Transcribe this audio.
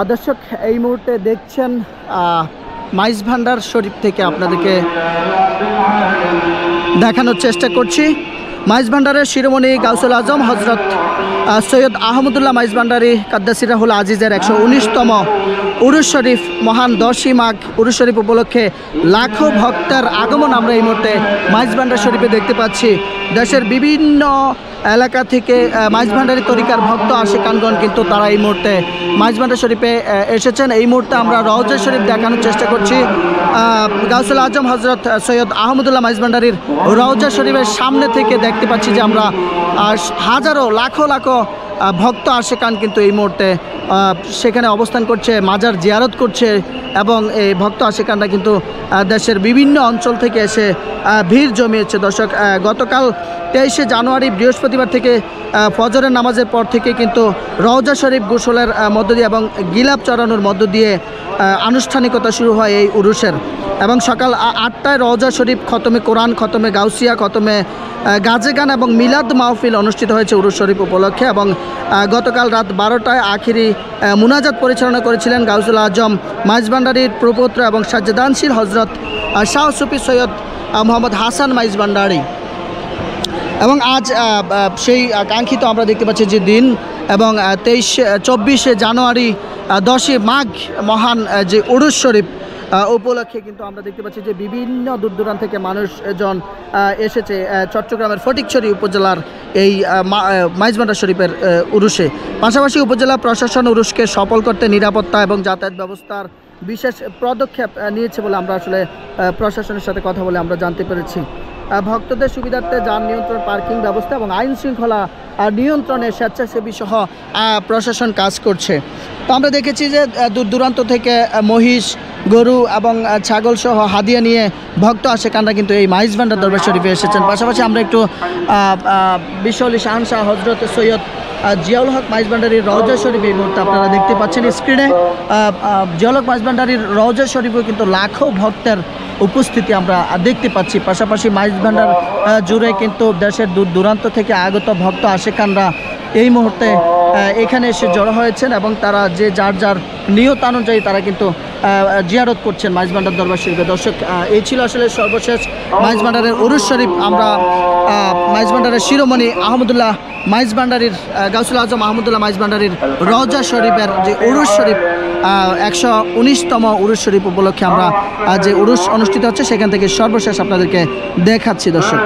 দর্শক এই মুহূর্তে দেখছেন মাইজ ভান্ডার শরীফ থেকে আপনাদেরকে দেখানোর চেষ্টা করছি। মাইজ ভান্ডারের শিরোমণি গাউসুল আজম হজরত সৈয়দ আহমদুল্লাহ মাইজ ভান্ডারী কাদ্দাসি রাহুল আজিজের 119তম উরুস শরীফ মহান 10ই মাঘ উরুস শরীফ উপলক্ষে লাখো ভক্তের আগমন আমরা এই মুহূর্তে মাইজ ভান্ডার শরীফে দেখতে পাচ্ছি। দেশের বিভিন্ন এলাকা থেকে মাইজ ভান্ডারী তরিকার ভক্ত আশিকানগণ কিন্তু তারা এই মুহূর্তে মাইজ ভান্ডার শরীফে এসেছেন। এই মুহূর্তে আমরা রওজা শরীফ দেখানোর চেষ্টা করছি। গাউসুল আজম হজরত সৈয়দ আহমদুল্লাহ মাইজ ভান্ডারীর রওজা শরীফের সামনে থেকে দেখতে পাচ্ছি যে আমরা হাজারো লাখো লাখো ভক্ত আশিকান কিন্তু এই মুহূর্তে সেখানে অবস্থান করছে, মাজার জিয়ারত করছে এবং এই ভক্ত আশিকানরা কিন্তু দেশের বিভিন্ন অঞ্চল থেকে এসে ভিড় জমিয়েছে। দর্শক গতকাল 23শে জানুয়ারি বৃহস্পতিবার থেকে ফজরের নামাজের পর থেকে কিন্তু রওজা শরীফ গোসলের মধ্য দিয়ে এবং গিলাপ চড়ানোর মধ্য দিয়ে আনুষ্ঠানিকতা শুরু হয় এই উরুসের। এবং সকাল 8টায় রওজা শরীফ খতমে কোরআন, খতমে গাউসিয়া, খতমে গাজে গান এবং মিলাদ মাহফিল অনুষ্ঠিত হয়েছে উরুস শরীফ উপলক্ষে। এবং গতকাল রাত 12টায় আখিরি মুনাজাত পরিচালনা করেছিলেন গাউসুল আজম মাইজ ভান্ডারীর প্রপৌত্র এবং সাজ্জাদানশীল হজরত শাহ সুফি সৈয়দ মোহাম্মদ হাসান মাইজ ভান্ডারী। এবং আজ সেই কাঙ্ক্ষিত আমরা দেখতে পাচ্ছি যে দিন এবং 24শে জানুয়ারি 10ই মাঘ মহান যে উরুস শরীফ উপলক্ষে কিন্তু আমরা দেখতে পাচ্ছি যে বিভিন্ন দূর দূরান্ত থেকে মানুষজন এসেছে চট্টগ্রামের ফটিকছড়ি উপজেলার এই মাইজ ভান্ডার শরীফের উরুসে। পাশাপাশি উপজেলা প্রশাসন উরুসকে সফল করতে নিরাপত্তা এবং যাতায়াত ব্যবস্থার বিশেষ পদক্ষেপ নিয়েছে বলে আমরা আসলে প্রশাসনের সাথে কথা বলে আমরা জানতে পেরেছি। ভক্তদের সুবিধার্থে যান নিয়ন্ত্রণ, পার্কিং ব্যবস্থা এবং আইন শৃঙ্খলা নিয়ন্ত্রণে স্বেচ্ছাসেবী সহ প্রশাসন কাজ করছে। তো আমরা দেখেছি যে দূর দূরান্ত থেকে মহিষ, গরু এবং ছাগল সহ হাদিয়া নিয়ে ভক্ত আশিকানরা কিন্তু এই মাইজ ভান্ডার দরবার শরীফে এসেছেন। পাশাপাশি আমরা একটু বিশ্বলি শাহনশাহ হজরত সৈয়দ জিয়াউল হক মাইজ ভান্ডারীর রওজা শরীফ এই মুহূর্তে আপনারা দেখতে পাচ্ছেন স্ক্রিনে। জিয়াউল হক মাইজ ভান্ডারীর রওজা শরীফেও কিন্তু লাখো ভক্তের উপস্থিতি আমরা দেখতে পাচ্ছি। পাশাপাশি মাইজ ভান্ডার জুড়ে কিন্তু দেশের দূর দূরান্ত থেকে আগত ভক্ত আশিকানরা এই মুহূর্তে এখানে এসে জড়ো হয়েছেন এবং তারা যে যার যার নিয়ত অনুযায়ী তারা কিন্তু জিয়ারত করছেন মাইজ ভান্ডার দরবার শরীফে। দর্শক এই ছিল আসলে সর্বশেষ মাইজ ভান্ডারের উরুস শরীফ। আমরা মাইজ ভান্ডারের শিরোমণি আহমদুল্লাহ মাইজ ভান্ডারীর গাউসুল আজম আহমদুল্লাহ মাইজ ভান্ডারীর রওজা শরীফের যে উরুস শরীফ 119তম উরুস শরীফ উপলক্ষে আমরা যে উরুস অনুষ্ঠিত হচ্ছে সেখান থেকে সর্বশেষ আপনাদেরকে দেখাচ্ছি। দর্শক